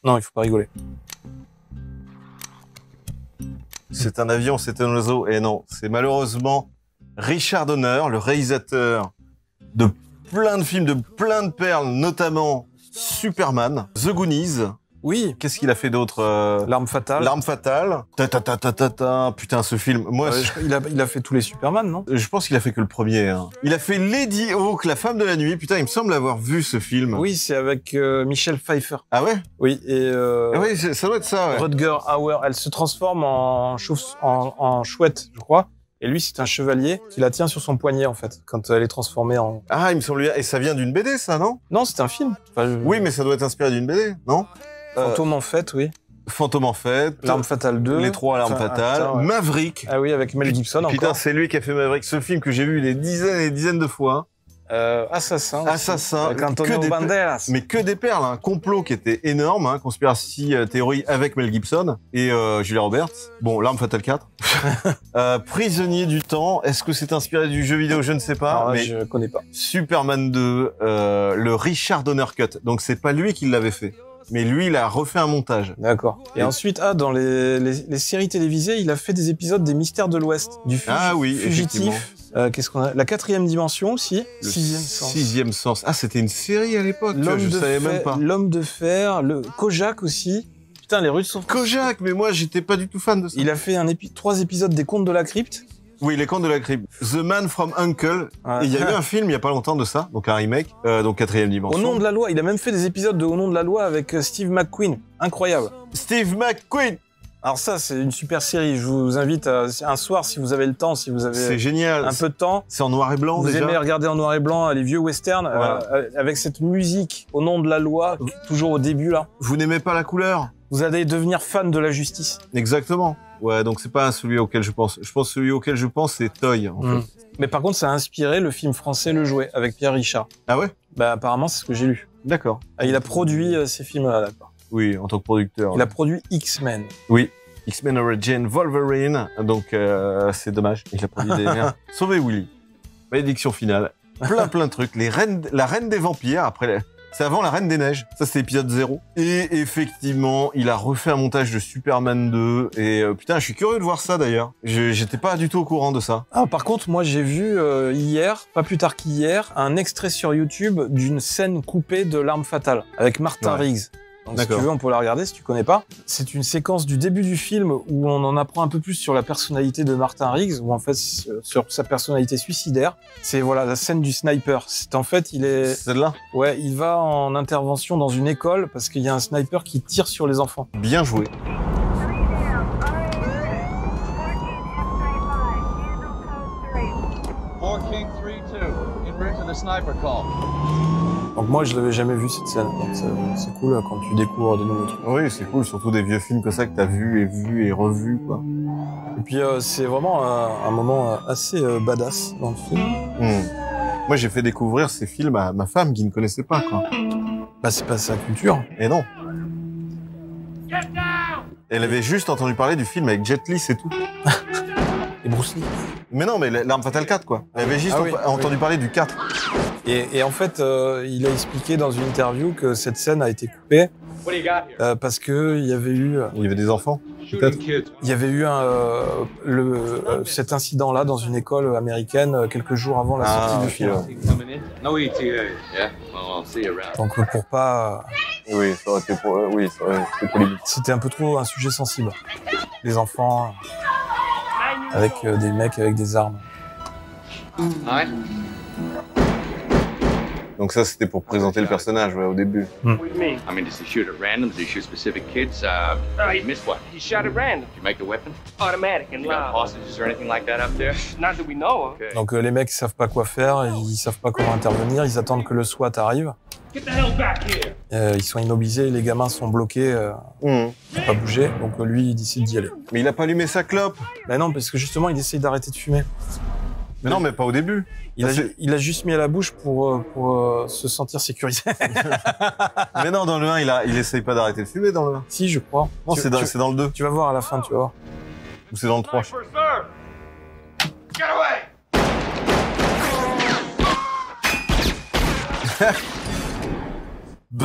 Non, il faut pas rigoler. C'est un avion, c'est un oiseau. Et non, c'est malheureusement Richard Donner, le réalisateur de plein de films, de plein de perles, notamment Superman, The Goonies. Oui. Qu'est-ce qu'il a fait d'autre L'arme fatale. L'arme fatale. Putain, ce film. Moi, il a fait tous les Superman, non? je pense qu'il a fait que le premier. Hein. Il a fait Lady Hawk, la femme de la nuit. Putain, il me semble avoir vu ce film. Oui, c'est avec Michelle Pfeiffer. Ah ouais? Oui, et Ah oui, ça doit être ça, ouais. Rutger Hauer, elle se transforme en chouette, je crois. Et lui, c'est un chevalier qui la tient sur son poignet, en fait, quand elle est transformée en... Ah, il me semble... Et ça vient d'une BD, ça, non? Non, c'est un film. Enfin, Oui, mais ça doit être inspiré d'une BD, non? Fantôme en fête, oui. Fantôme en fête. L'arme fatale 2. Les 3 l'arme fatale. Ouais. Maverick. Ah oui, avec Mel Gibson encore. Putain, c'est lui qui a fait Maverick. Ce film que j'ai vu des dizaines et des dizaines de fois. Assassin. Aussi. Assassin. Avec Antonio Banderas. Mais que des perles. Un complot qui était énorme. Hein, conspiracy théorie avec Mel Gibson et Julia Roberts. Bon, l'arme fatale 4. Prisonnier du temps. Est-ce que c'est inspiré du jeu vidéo? Je ne sais pas. Alors là, mais je connais pas. Superman 2. Le Richard Donner Cut. Donc c'est pas lui qui l'avait fait. Mais lui, il a refait un montage. D'accord. Et ensuite, dans les séries télévisées, il a fait des épisodes des Mystères de l'Ouest, du Fugitif. Qu'est-ce qu'on a? La 4e dimension aussi. Le 6e sens. 6e sens. Ah, c'était une série à l'époque. Je savais même pas. L'homme de fer, le Kojak aussi. Putain, les Russes sont... Kojak, mais moi, j'étais pas du tout fan de ça. Il a fait 3 épisodes des Contes de la Crypte. Oui, les Contes de la Crypte. The Man from Uncle. Ouais. Et il y a eu un film il y a pas longtemps de ça, donc un remake, donc 4e dimension. Au nom de la loi. Il a même fait des épisodes de Au nom de la loi avec Steve McQueen. Incroyable. Steve McQueen. Alors ça, c'est une super série. Je vous invite un soir, si vous avez le temps, si vous avez C'est génial. un peu de temps. C'est en noir et blanc, Vous déjà. aimez regarder en noir et blanc les vieux westerns, Voilà. avec cette musique Au nom de la loi, toujours au début là. Vous n'aimez pas la couleur? Vous allez devenir fan de la justice. Exactement. Ouais, donc c'est pas celui auquel je pense. Je pense que celui auquel je pense, c'est Toy, en fait. Mais par contre, ça a inspiré le film français Le Jouet, avec Pierre Richard. Ah ouais? Bah apparemment, c'est ce que j'ai lu. D'accord. Ah, il a produit ces films-là, d'accord. Oui, en tant que producteur. Il a produit X-Men. Oui. X-Men Origin Wolverine. Donc, c'est dommage. Il a produit des merdes. Sauver Willy. Malédiction finale. Plein de trucs. La reine des vampires, après... C'est avant la Reine des Neiges. Ça, c'est épisode 0. Et effectivement, il a refait un montage de Superman 2. Et putain, je suis curieux de voir ça, d'ailleurs. J'étais pas du tout au courant de ça. Ah, par contre, moi, j'ai vu hier, pas plus tard qu'hier, un extrait sur YouTube d'une scène coupée de L'Arme Fatale, avec Martin Riggs. Donc, si tu veux, on peut la regarder si tu connais pas. C'est une séquence du début du film où on en apprend un peu plus sur la personnalité de Martin Riggs, ou en fait sur sa personnalité suicidaire. C'est voilà la scène du sniper. C'est en fait il est. Celle-là? Ouais, il va en intervention dans une école parce qu'il y a un sniper qui tire sur les enfants. Bien joué. Donc moi, je l'avais jamais vu cette scène. Donc c'est cool quand tu découvres de nouveaux trucs. Oui, c'est cool, surtout des vieux films comme ça que t'as vu et revu, quoi. Et puis c'est vraiment un moment assez badass dans le film. Moi, j'ai fait découvrir ces films à ma femme qui ne connaissait pas, quoi. Bah, c'est pas sa culture. Et non. Elle avait juste entendu parler du film avec Jet Li, c'est tout. Et Bruce Lee. Mais non, mais l'Arme Fatale 4, quoi. Elle avait juste entendu parler du 4. Et en fait, il a expliqué dans une interview que cette scène a été coupée parce que il y avait eu... Il y avait des enfants, peut-être. Il y avait eu cet incident-là dans une école américaine quelques jours avant la sortie du film. Donc pour pas... Oui, ça aurait été pour... oui, ça aurait été pour limite. C'était un peu trop un sujet sensible. Les enfants avec des mecs avec des armes. Donc ça, c'était pour présenter le personnage, ouais, au début. What do you mean? I mean, does he shoot at random? Does he shoot specific kids? He missed what? He shot at random. Did you make the weapon? Automatic and You got hostages or anything like that up there? Not that we know of. Donc les mecs savent pas quoi faire, ils savent pas comment intervenir, ils attendent que le SWAT arrive. Get the hell back here! Ils sont immobilisés, les gamins sont bloqués, ils peuvent pas bouger, donc lui il décide d'y aller. Mais il a pas allumé sa clope. Ben non, parce que justement il essaye d'arrêter de fumer. Mais non, mais pas au début. Il a juste mis à la bouche pour se sentir sécurisé. Mais non, dans le 1, il essaye pas d'arrêter de fumer dans le 1. Si, je crois. Non, c'est dans le 2. Tu vas voir à la fin, tu vas voir. Ou c'est dans le 3. Get away!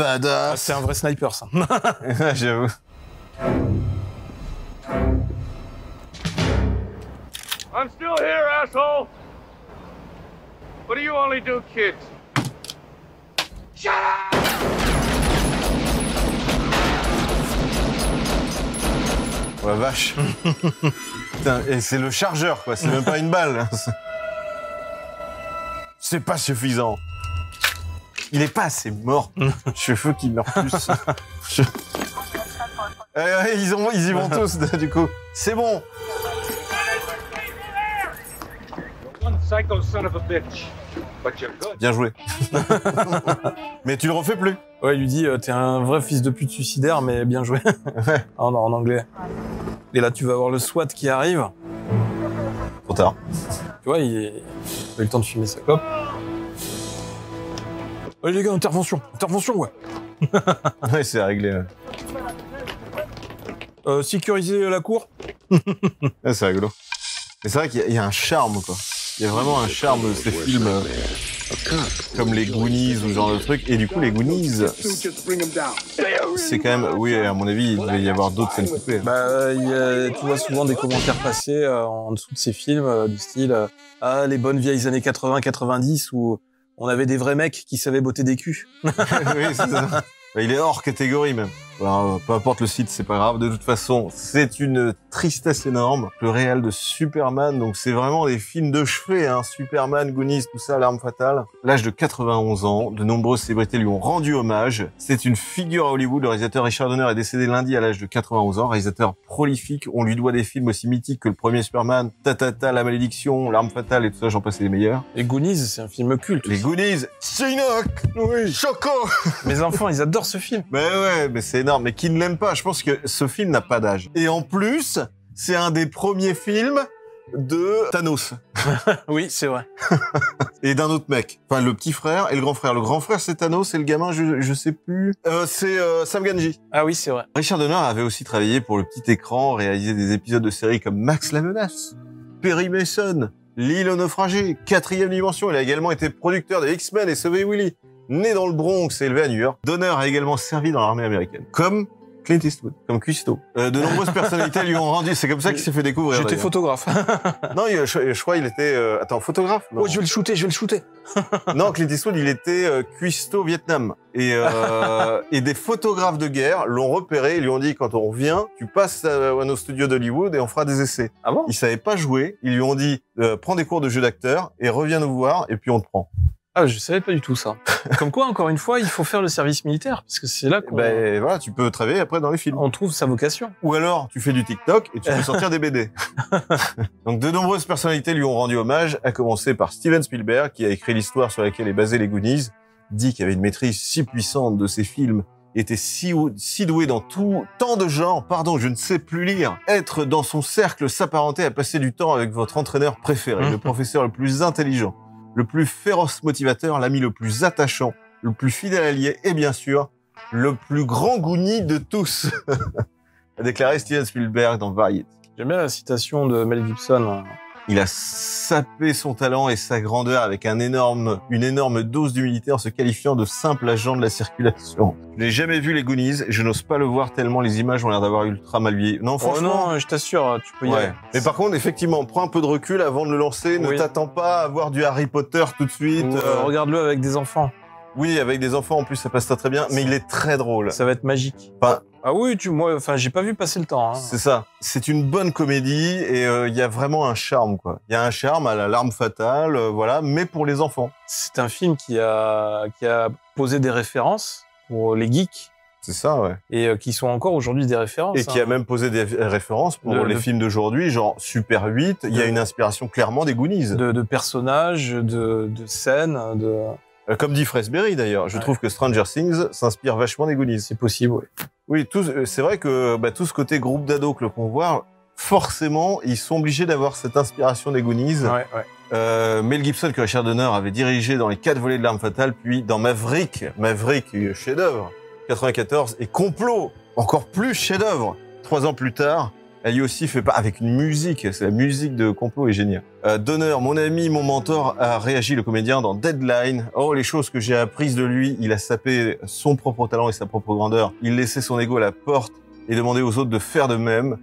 badass. C'est un vrai sniper, ça. J'avoue. I'm still here, asshole! What do you only do, kids? Shut up! Oh la vache. Putain, et c'est le chargeur, quoi. C'est même pas une balle. C'est pas suffisant. Il est pas assez mort. Je veux qu'il meure plus. Ils y vont tous, du coup. C'est bon. One psycho son of a bitch. But you're good. Bien joué. Mais tu le refais plus. Ouais, il lui dit, t'es un vrai fils de pute suicidaire, mais bien joué. Ouais. en anglais. Et là, tu vas voir le SWAT qui arrive. Trop tard. Tu vois, il a eu le temps de fumer sa clope. Allez les gars, intervention, ouais. Ouais, c'est réglé. Sécuriser la cour. Ouais, c'est rigolo. Mais c'est vrai qu'il y a un charme, quoi. Il y a vraiment un charme de ces films comme les Goonies ou ce genre de truc. Et du coup, les Goonies, c'est quand même... Oui, à mon avis, il devait y avoir d'autres scènes coupées. Bah, tu vois souvent des commentaires passés en dessous de ces films du style ah, les bonnes vieilles années 80-90 où on avait des vrais mecs qui savaient botter des culs. Oui, c'est ça. Bah, il est hors catégorie, même. Alors, peu importe le site, c'est pas grave. De toute façon, c'est une tristesse énorme. Le réel de Superman, donc c'est vraiment des films de chevet, hein. Superman, Goonies, tout ça, L'Arme Fatale. L'âge de 91 ans, de nombreuses célébrités lui ont rendu hommage. C'est une figure à Hollywood. Le réalisateur Richard Donner est décédé lundi à l'âge de 91 ans. Réalisateur prolifique. On lui doit des films aussi mythiques que le premier Superman, Tatata, La Malédiction, L'Arme Fatale et tout ça, j'en passe les meilleurs. Les Goonies, c'est un film culte. Les Goonies, Sinoc, oui, Choco. Mes enfants, ils adorent ce film. Mais ouais, mais c'est énorme. Mais qui ne l'aime pas? Je pense que ce film n'a pas d'âge. Et en plus, c'est un des premiers films de Thanos. Oui, c'est vrai. Et d'un autre mec. Enfin, le petit frère et le grand frère. Le grand frère, c'est Thanos et le gamin, je sais plus. C'est Sam Gamgee. Ah oui, c'est vrai. Richard Donner avait aussi travaillé pour le petit écran, réalisé des épisodes de séries comme Max la Menace, Perry Mason, L'île aux naufragés, 4e dimension. Il a également été producteur des X-Men et Sauvé Willy. Né dans le Bronx et élevé à New York, Donner a également servi dans l'armée américaine. Comme Clint Eastwood, comme Cuisto. De nombreuses personnalités lui ont rendu... C'est comme ça qu'il s'est fait découvrir. J'étais photographe. Non, je crois qu'il était... Attends, photographe non. Oh, je vais le shooter. Non, Clint Eastwood, il était cuistot Vietnam. Et des photographes de guerre l'ont repéré et lui ont dit, quand on revient, tu passes à nos studios d'Hollywood et on fera des essais. Ah bon? Il savait pas jouer. Ils lui ont dit, prends des cours de jeu d'acteur et reviens nous voir et puis on te prend. Ah, je savais pas du tout ça. Comme quoi, encore une fois, il faut faire le service militaire, parce que c'est là qu'on Ben voilà, tu peux travailler après dans les films. on trouve sa vocation. Ou alors, tu fais du TikTok et tu peux sortir des BD. Donc, de nombreuses personnalités lui ont rendu hommage, à commencer par Steven Spielberg, qui a écrit l'histoire sur laquelle est basée les Goonies, dit qu'il avait une maîtrise si puissante de ses films, était si doué dans tant de genres, pardon, je ne sais plus lire. Être dans son cercle, s'apparenter à passer du temps avec votre entraîneur préféré, le professeur le plus intelligent, le plus féroce motivateur, l'ami le plus attachant, le plus fidèle allié et bien sûr, le plus grand Goonie de tous, a déclaré Steven Spielberg dans Variety. J'aime bien la citation de Mel Gibson. Il a sapé son talent et sa grandeur avec une énorme dose d'humilité en se qualifiant de simple agent de la circulation. Je n'ai jamais vu les Goonies et je n'ose pas le voir tellement les images ont l'air d'avoir ultra mal vieilli. Non, franchement. Oh non, je t'assure, tu peux y aller. Mais par contre, effectivement, prends un peu de recul avant de le lancer. Oui. Ne t'attends pas à voir du Harry Potter tout de suite. Regarde-le avec des enfants. Oui, avec des enfants en plus, ça passe très bien. Mais il est très drôle. Ça va être magique. Enfin, ah oui, j'ai pas vu passer le temps. Hein. c'est ça. C'est une bonne comédie et il y a vraiment un charme, quoi. Il y a un charme à L'Arme Fatale, voilà, mais pour les enfants. C'est un film qui a posé des références pour les geeks. C'est ça, ouais. Et qui sont encore aujourd'hui des références. Et qui a même posé des références pour les films d'aujourd'hui, genre Super 8. Il y a une inspiration clairement des Goonies. De personnages, de scènes, de... Comme dit Fresberry d'ailleurs, je trouve que Stranger Things s'inspire vachement des Goonies. C'est possible, oui. Oui, c'est vrai que tout ce côté groupe d'ados que l'on peut voir, forcément, ils sont obligés d'avoir cette inspiration des Goonies. Ouais. Mel Gibson, que Richard Donner avait dirigé dans les 4 volets de L'Arme Fatale, puis dans Maverick, chef-d'œuvre, 94, et Complot, encore plus chef-d'œuvre, 3 ans plus tard, Elle y aussi fait pas avec une musique, c'est la musique de complot est géniale. Donner, mon ami, mon mentor, a réagi le comédien dans Deadline. Oh, les choses que j'ai apprises de lui, il a sapé son propre talent et sa propre grandeur. Il laissait son ego à la porte et demandait aux autres de faire de même.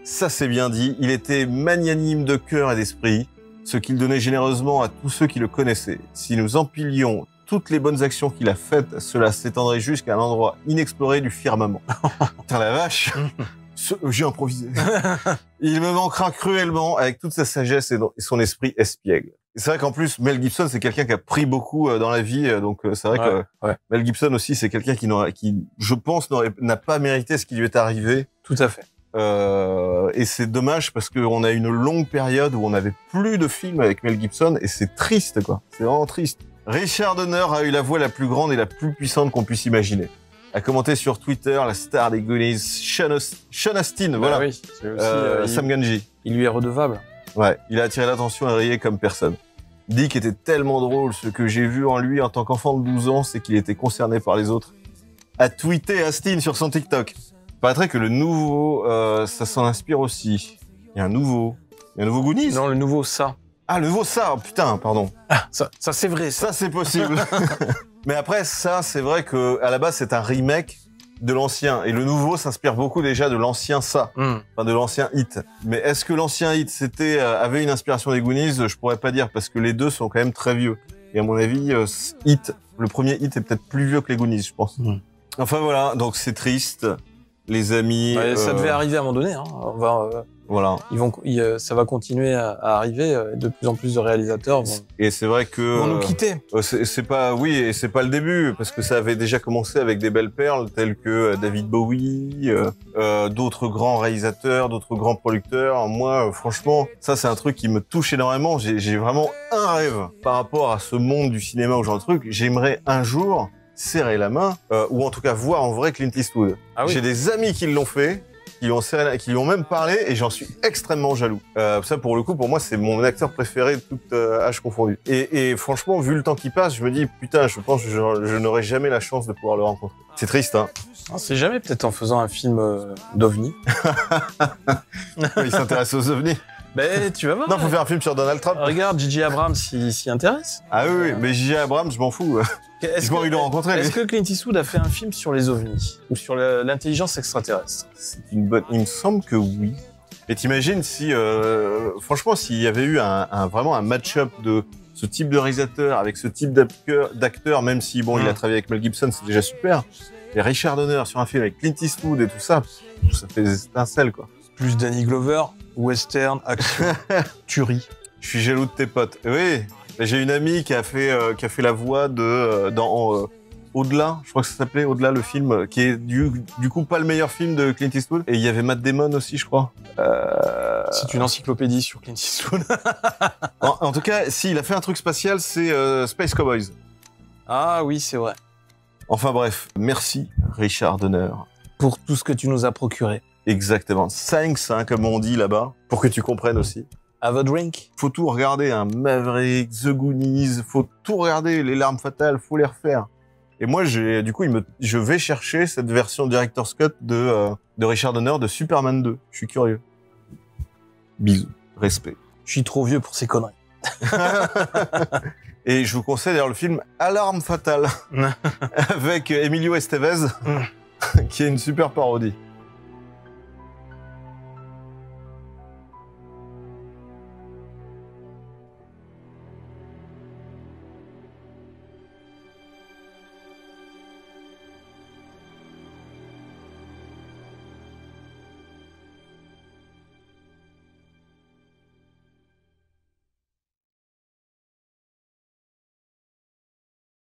Ça, c'est bien dit. Il était magnanime de cœur et d'esprit, ce qu'il donnait généreusement à tous ceux qui le connaissaient. Si nous empilions toutes les bonnes actions qu'il a faites, cela s'étendrait jusqu'à un endroit inexploré du firmament. Putain la vache. J'ai improvisé. Il me manquera cruellement avec toute sa sagesse et son esprit espiègle. C'est vrai qu'en plus, Mel Gibson, c'est quelqu'un qui a pris beaucoup dans la vie, donc c'est vrai que Mel Gibson aussi, c'est quelqu'un qui, je pense, n'a pas mérité ce qui lui est arrivé. Tout à fait. Et c'est dommage parce qu'on a une longue période où on n'avait plus de films avec Mel Gibson et c'est triste, quoi. C'est vraiment triste. Richard Donner a eu la voix la plus grande et la plus puissante qu'on puisse imaginer. A commenté sur Twitter la star des Goonies, Sean Astin, voilà. Oui, c'est aussi, Sam Gamgee. Il lui est redevable. Ouais, il a attiré l'attention et rayé comme personne. Dick était tellement drôle, ce que j'ai vu en lui en tant qu'enfant de 12 ans, c'est qu'il était concerné par les autres. A tweeté Astin sur son TikTok. Il paraîtrait que le nouveau, ça s'en inspire aussi. Il y a un nouveau Goonies? Non, le nouveau ça. Ah, le nouveau ça, oh, putain, pardon. Ah, ça c'est vrai. Ça c'est possible. Mais après, ça, c'est vrai que à la base, c'est un remake de l'ancien. Et le nouveau s'inspire beaucoup déjà de l'ancien ça. Enfin, de l'ancien Hit. Mais est-ce que l'ancien Hit, avait une inspiration des Goonies? Je pourrais pas dire, parce que les deux sont quand même très vieux. Et à mon avis, le premier Hit est peut-être plus vieux que les Goonies, je pense. Enfin voilà, donc c'est triste, les amis. Ouais, ça devait arriver à un moment donné, hein. Voilà. Ça va continuer à arriver. De plus en plus de réalisateurs et c'est vrai que vont nous quitter. C'est pas le début parce que ça avait déjà commencé avec des belles perles telles que David Bowie, d'autres grands réalisateurs, d'autres grands producteurs. Moi, franchement, ça c'est un truc qui me touche énormément. J'ai vraiment un rêve par rapport à ce monde du cinéma ou genre de truc. J'aimerais un jour serrer la main ou en tout cas voir en vrai Clint Eastwood. Ah oui. J'ai des amis qui l'ont fait. Qui lui ont même parlé et j'en suis extrêmement jaloux. Ça pour le coup, pour moi, c'est mon acteur préféré de toute âge confondu. Et franchement, vu le temps qui passe, je me dis putain, je pense que je n'aurai jamais la chance de pouvoir le rencontrer. C'est triste, hein. On sait jamais, peut-être en faisant un film d'OVNI. Il s'intéresse aux ovnis. Ben, tu vas voir. Non, faut faire un film sur Donald Trump. Regarde, J.J. Abrams s'y intéresse. Ah oui, mais J.J. Abrams, je m'en fous. Est-ce que Clint Eastwood a fait un film sur les ovnis ou sur l'intelligence extraterrestre? C'est une bonne. Il me semble que oui. Mais t'imagines si, franchement, s'il y avait eu vraiment un match-up de ce type de réalisateur avec ce type d'acteur, même si bon, il a travaillé avec Mel Gibson, c'est déjà super. Et Richard Donner sur un film avec Clint Eastwood et tout ça, ça fait des étincelles, quoi. Plus Danny Glover, western, action, tuerie. Je suis jaloux de tes potes. Oui. J'ai une amie qui a fait la voix dans Au-delà, je crois que ça s'appelait Au-delà, le film, qui est du coup pas le meilleur film de Clint Eastwood. Et il y avait Matt Damon aussi, je crois. C'est une encyclopédie sur Clint Eastwood. en tout cas, s'il a fait un truc spatial, c'est Space Cowboys. Ah oui, c'est vrai. Enfin bref, merci Richard Donner. Pour tout ce que tu nous as procuré. Exactement. Thanks, hein, comme on dit là-bas, pour que tu comprennes aussi. Have a drink. Faut tout regarder, hein. Maverick, The Goonies, faut tout regarder, les larmes fatales, faut les refaire. Et moi, je vais chercher cette version Director's Cut de Richard Donner de Superman 2. Je suis curieux. Bisous. Respect. Je suis trop vieux pour ces conneries. Et je vous conseille d'ailleurs le film Alarme fatale avec Emilio Estevez, qui est une super parodie.